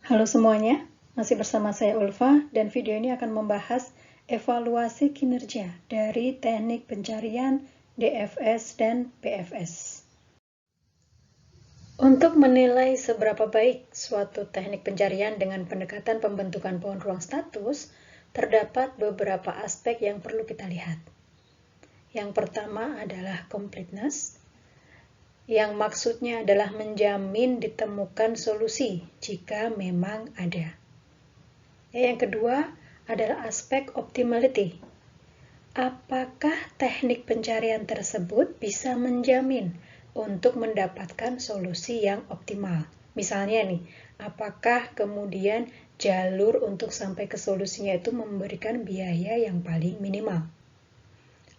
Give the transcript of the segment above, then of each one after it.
Halo semuanya, masih bersama saya Ulfa dan video ini akan membahas evaluasi kinerja dari teknik pencarian DFS dan PFS. Untuk menilai seberapa baik suatu teknik pencarian dengan pendekatan pembentukan pohon ruang status, terdapat beberapa aspek yang perlu kita lihat. Yang pertama adalah completeness, yang maksudnya adalah menjamin ditemukan solusi jika memang ada. Yang kedua adalah aspek optimality. Apakah teknik pencarian tersebut bisa menjamin untuk mendapatkan solusi yang optimal? Misalnya nih, apakah kemudian jalur untuk sampai ke solusinya itu memberikan biaya yang paling minimal?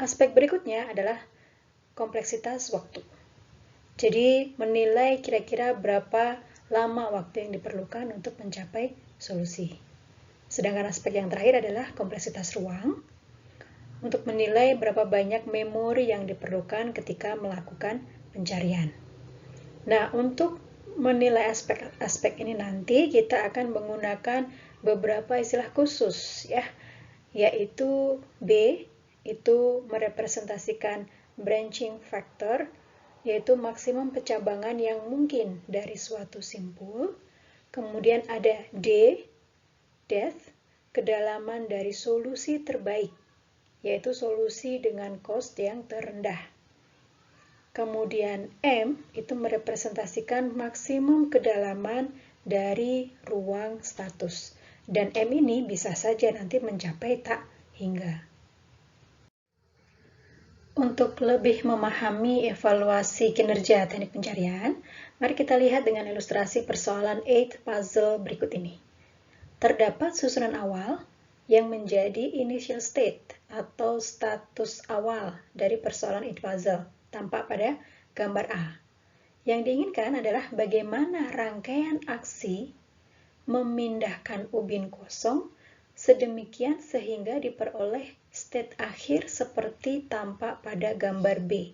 Aspek berikutnya adalah kompleksitas waktu. Jadi, menilai kira-kira berapa lama waktu yang diperlukan untuk mencapai solusi. Sedangkan aspek yang terakhir adalah kompleksitas ruang, untuk menilai berapa banyak memori yang diperlukan ketika melakukan pencarian. Nah, untuk menilai aspek-aspek ini nanti kita akan menggunakan beberapa istilah khusus ya, yaitu B itu merepresentasikan branching factor, yaitu maksimum pencabangan yang mungkin dari suatu simpul. Kemudian ada D, depth, kedalaman dari solusi terbaik, yaitu solusi dengan cost yang terendah. Kemudian M itu merepresentasikan maksimum kedalaman dari ruang status. Dan M ini bisa saja nanti mencapai tak hingga. Untuk lebih memahami evaluasi kinerja teknik pencarian, mari kita lihat dengan ilustrasi persoalan 8 puzzle berikut ini. Terdapat susunan awal yang menjadi initial state atau status awal dari persoalan 8 puzzle, tampak pada gambar A. Yang diinginkan adalah bagaimana rangkaian aksi memindahkan ubin kosong sedemikian sehingga diperoleh state akhir seperti tampak pada gambar B.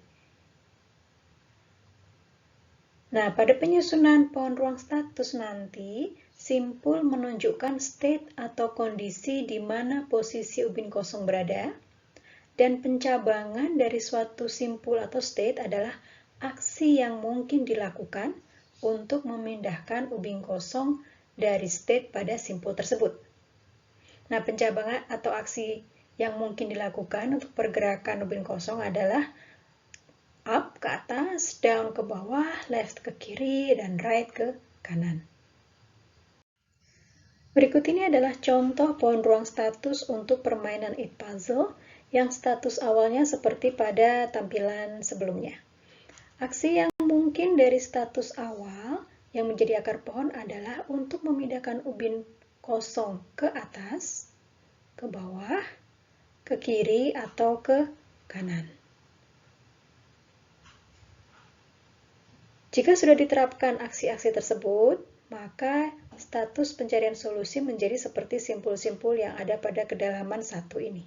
Nah, pada penyusunan pohon ruang status nanti, simpul menunjukkan state atau kondisi di mana posisi ubin kosong berada, dan pencabangan dari suatu simpul atau state adalah aksi yang mungkin dilakukan untuk memindahkan ubin kosong dari state pada simpul tersebut. Nah, pencabangan atau aksi yang mungkin dilakukan untuk pergerakan ubin kosong adalah up ke atas, down ke bawah, left ke kiri, dan right ke kanan. Berikut ini adalah contoh pohon ruang status untuk permainan 8 puzzle yang status awalnya seperti pada tampilan sebelumnya. Aksi yang mungkin dari status awal yang menjadi akar pohon adalah untuk memindahkan ubin kosong ke atas, ke bawah, ke kiri, atau ke kanan. Jika sudah diterapkan aksi-aksi tersebut, maka status pencarian solusi menjadi seperti simpul-simpul yang ada pada kedalaman 1 ini.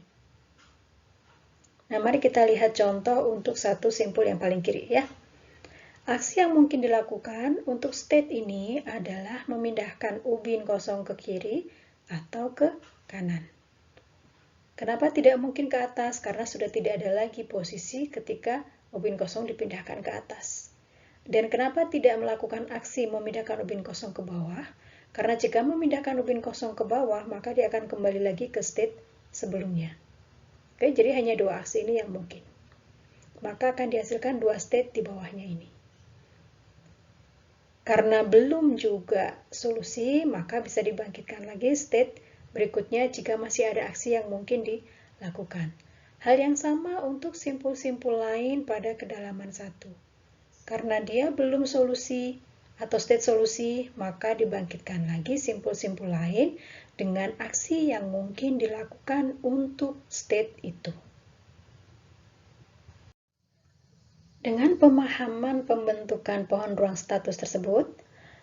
Nah, mari kita lihat contoh untuk satu simpul yang paling kiri ya. Aksi yang mungkin dilakukan untuk state ini adalah memindahkan ubin kosong ke kiri atau ke kanan. Kenapa tidak mungkin ke atas? Karena sudah tidak ada lagi posisi ketika ubin kosong dipindahkan ke atas. Dan kenapa tidak melakukan aksi memindahkan ubin kosong ke bawah? Karena jika memindahkan ubin kosong ke bawah, maka dia akan kembali lagi ke state sebelumnya. Oke, jadi hanya 2 aksi ini yang mungkin. Maka akan dihasilkan 2 state di bawahnya ini. Karena belum juga solusi, maka bisa dibangkitkan lagi state berikutnya jika masih ada aksi yang mungkin dilakukan. Hal yang sama untuk simpul-simpul lain pada kedalaman 1. Karena dia belum solusi atau state solusi, maka dibangkitkan lagi simpul-simpul lain dengan aksi yang mungkin dilakukan untuk state itu. Dengan pemahaman pembentukan pohon ruang status tersebut,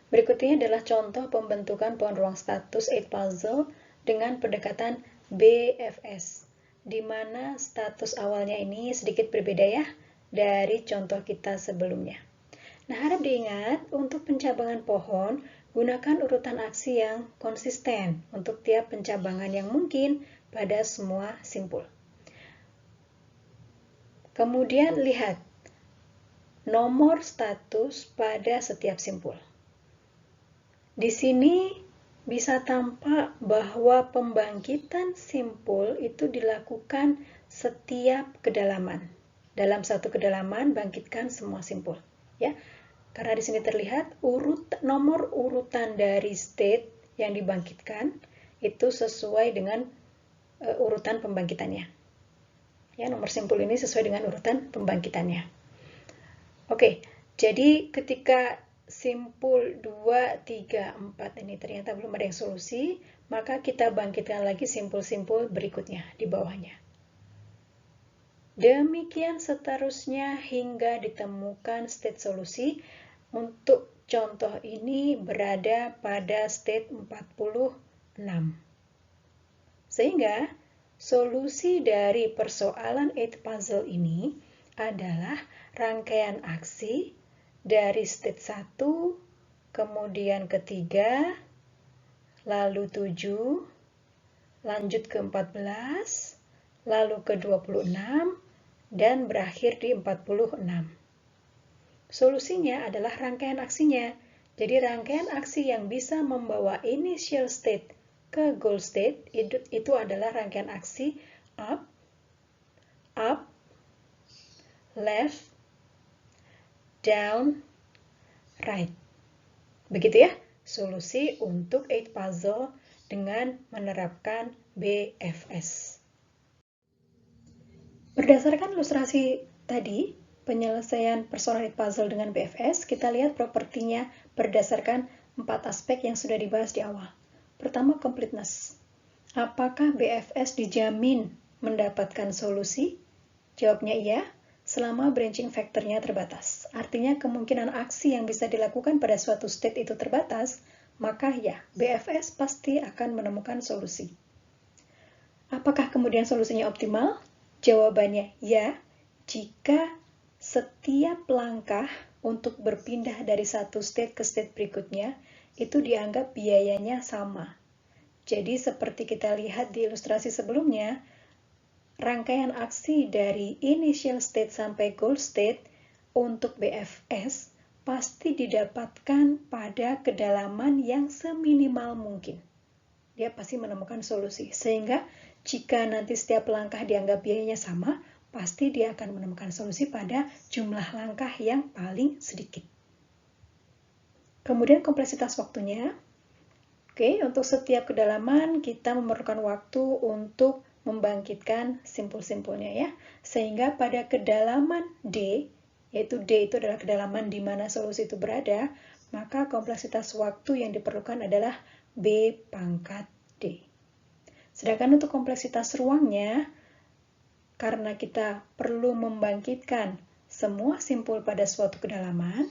berikut ini adalah contoh pembentukan pohon ruang status 8 puzzle dengan pendekatan BFS, di mana status awalnya ini sedikit berbeda ya dari contoh kita sebelumnya. Nah, harap diingat untuk pencabangan pohon Gunakan urutan aksi yang konsisten untuk tiap pencabangan yang mungkin pada semua simpul. Kemudian lihat nomor status pada setiap simpul. Di sini bisa tampak bahwa pembangkitan simpul itu dilakukan setiap kedalaman. Dalam satu kedalaman, bangkitkan semua simpul. Ya, karena di sini terlihat nomor urutan dari state yang dibangkitkan itu sesuai dengan urutan pembangkitannya. Ya, nomor simpul ini sesuai dengan urutan pembangkitannya. Oke, jadi ketika simpul 2, 3, 4 ini ternyata belum ada yang solusi, maka kita bangkitkan lagi simpul-simpul berikutnya di bawahnya. Demikian seterusnya hingga ditemukan state solusi. Untuk contoh ini berada pada state 46. Sehingga solusi dari persoalan 8 puzzle ini adalah rangkaian aksi dari state 1, kemudian ke 3, lalu 7, lanjut ke 14, lalu ke 26, dan berakhir di 46. Solusinya adalah rangkaian aksinya. Jadi rangkaian aksi yang bisa membawa initial state ke goal state itu adalah rangkaian aksi up, up, left, down, right. Begitu ya, solusi untuk 8 puzzle dengan menerapkan BFS. Berdasarkan ilustrasi tadi, penyelesaian persoalan 8 puzzle dengan BFS, kita lihat propertinya berdasarkan 4 aspek yang sudah dibahas di awal. Pertama, completeness. Apakah BFS dijamin mendapatkan solusi? Jawabnya iya, selama branching factor-nya terbatas. Artinya kemungkinan aksi yang bisa dilakukan pada suatu state itu terbatas, maka ya, BFS pasti akan menemukan solusi. Apakah kemudian solusinya optimal? Jawabannya ya, jika setiap langkah untuk berpindah dari satu state ke state berikutnya, itu dianggap biayanya sama. Jadi seperti kita lihat di ilustrasi sebelumnya, rangkaian aksi dari initial state sampai goal state untuk BFS pasti didapatkan pada kedalaman yang seminimal mungkin. Dia pasti menemukan solusi. Sehingga jika nanti setiap langkah dianggap biayanya sama, pasti dia akan menemukan solusi pada jumlah langkah yang paling sedikit. Kemudian kompleksitas waktunya. Oke, untuk setiap kedalaman kita memerlukan waktu untuk membangkitkan simpul-simpulnya ya. Sehingga pada kedalaman D, yaitu D itu adalah kedalaman di mana solusi itu berada, maka kompleksitas waktu yang diperlukan adalah B pangkat D. Sedangkan untuk kompleksitas ruangnya, karena kita perlu membangkitkan semua simpul pada suatu kedalaman,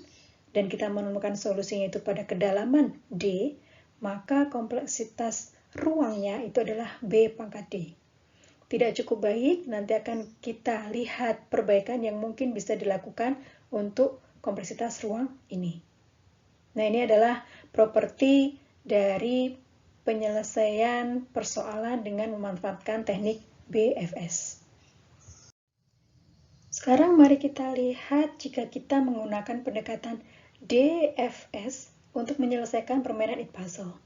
dan kita menemukan solusinya itu pada kedalaman D, maka kompleksitas ruangnya itu adalah B pangkat D. Tidak cukup baik, nanti akan kita lihat perbaikan yang mungkin bisa dilakukan untuk kompleksitas ruang ini. Nah, ini adalah properti dari penyelesaian persoalan dengan memanfaatkan teknik BFS. Sekarang mari kita lihat jika kita menggunakan pendekatan DFS untuk menyelesaikan permainan 8 puzzle.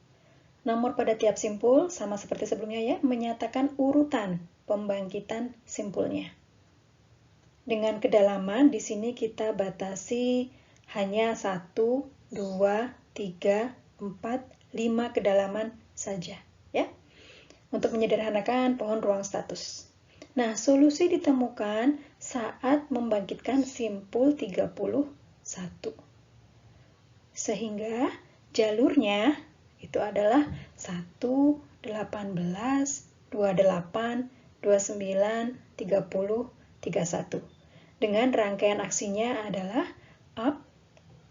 Nomor pada tiap simpul, sama seperti sebelumnya ya, menyatakan urutan pembangkitan simpulnya. Dengan kedalaman, di sini kita batasi hanya 1, 2, 3, 4, 5 kedalaman saja. Ya, untuk menyederhanakan pohon ruang status. Nah, solusi ditemukan saat membangkitkan simpul 31. Sehingga jalurnya itu adalah 1, 18, 28, 29, 30, 31. Dengan rangkaian aksinya adalah up,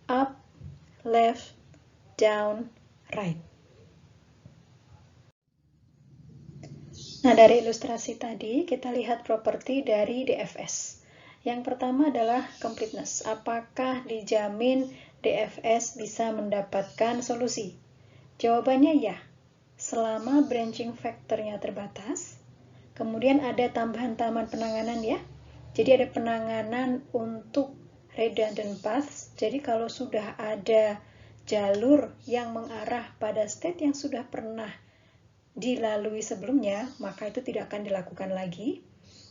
up, left, down, right. Nah, dari ilustrasi tadi kita lihat properti dari DFS. Yang pertama adalah completeness. Apakah dijamin DFS bisa mendapatkan solusi? Jawabannya ya, selama branching factor-nya terbatas. Kemudian ada tambahan-tambahan penanganan ya. Jadi ada penanganan untuk redundant paths. Jadi kalau sudah ada jalur yang mengarah pada state yang sudah pernah dilalui sebelumnya, maka itu tidak akan dilakukan lagi.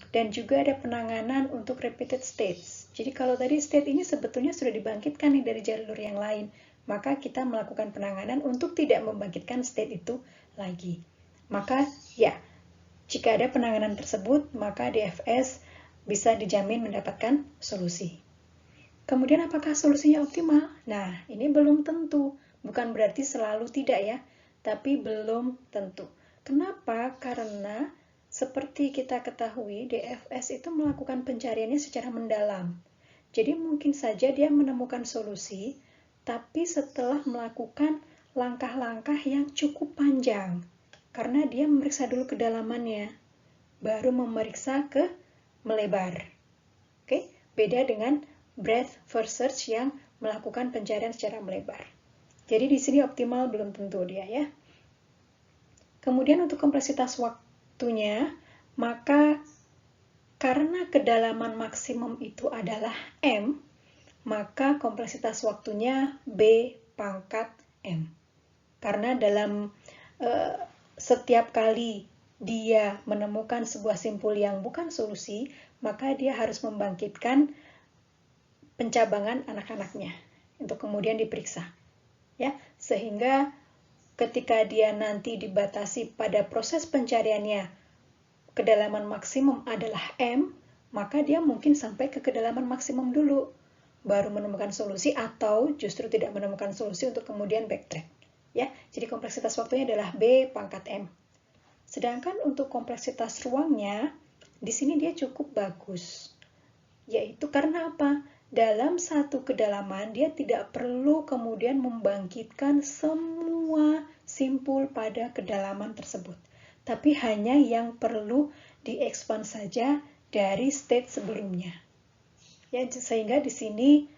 Dan juga ada penanganan untuk repeated states. Jadi kalau tadi state ini sebetulnya sudah dibangkitkan nih dari jalur yang lain, maka kita melakukan penanganan untuk tidak membangkitkan state itu lagi. Maka ya, jika ada penanganan tersebut, maka DFS bisa dijamin mendapatkan solusi. Kemudian apakah solusinya optimal? Nah, ini belum tentu. Bukan berarti selalu tidak ya, tapi belum tentu. Kenapa? Karena seperti kita ketahui, DFS itu melakukan pencariannya secara mendalam. Jadi mungkin saja dia menemukan solusi, tapi setelah melakukan langkah-langkah yang cukup panjang. Karena dia memeriksa dulu kedalamannya, baru memeriksa ke melebar. Oke, beda dengan breadth first search yang melakukan pencarian secara melebar. Jadi di sini optimal belum tentu dia ya. Kemudian untuk kompleksitas waktunya, maka karena kedalaman maksimum itu adalah M, maka kompleksitas waktunya B pangkat M. Karena dalam setiap kali dia menemukan sebuah simpul yang bukan solusi, maka dia harus membangkitkan pencabangan anak-anaknya untuk kemudian diperiksa. Ya, sehingga ketika dia nanti dibatasi pada proses pencariannya kedalaman maksimum adalah M, maka dia mungkin sampai ke kedalaman maksimum dulu, baru menemukan solusi atau justru tidak menemukan solusi untuk kemudian backtrack. Ya, jadi kompleksitas waktunya adalah B pangkat M. Sedangkan untuk kompleksitas ruangnya, di sini dia cukup bagus. Yaitu karena apa? Dalam satu kedalaman, dia tidak perlu kemudian membangkitkan semua simpul pada kedalaman tersebut. Tapi hanya yang perlu diekspand saja dari state sebelumnya. Ya, sehingga di sini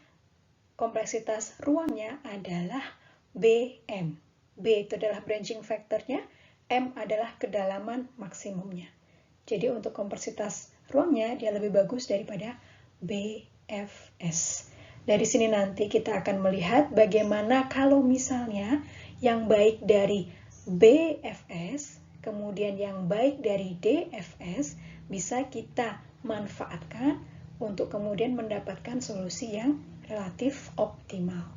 kompleksitas ruangnya adalah BM. B itu adalah branching factor-nya, M adalah kedalaman maksimumnya. Jadi untuk kompleksitas ruangnya dia lebih bagus daripada BFS. Dari sini nanti kita akan melihat bagaimana kalau misalnya yang baik dari BFS, kemudian yang baik dari DFS bisa kita manfaatkan untuk kemudian mendapatkan solusi yang relatif optimal.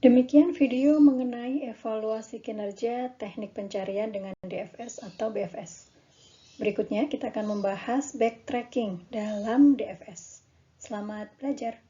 Demikian video mengenai evaluasi kinerja teknik pencarian dengan DFS atau BFS. Berikutnya kita akan membahas backtracking dalam DFS. Selamat belajar!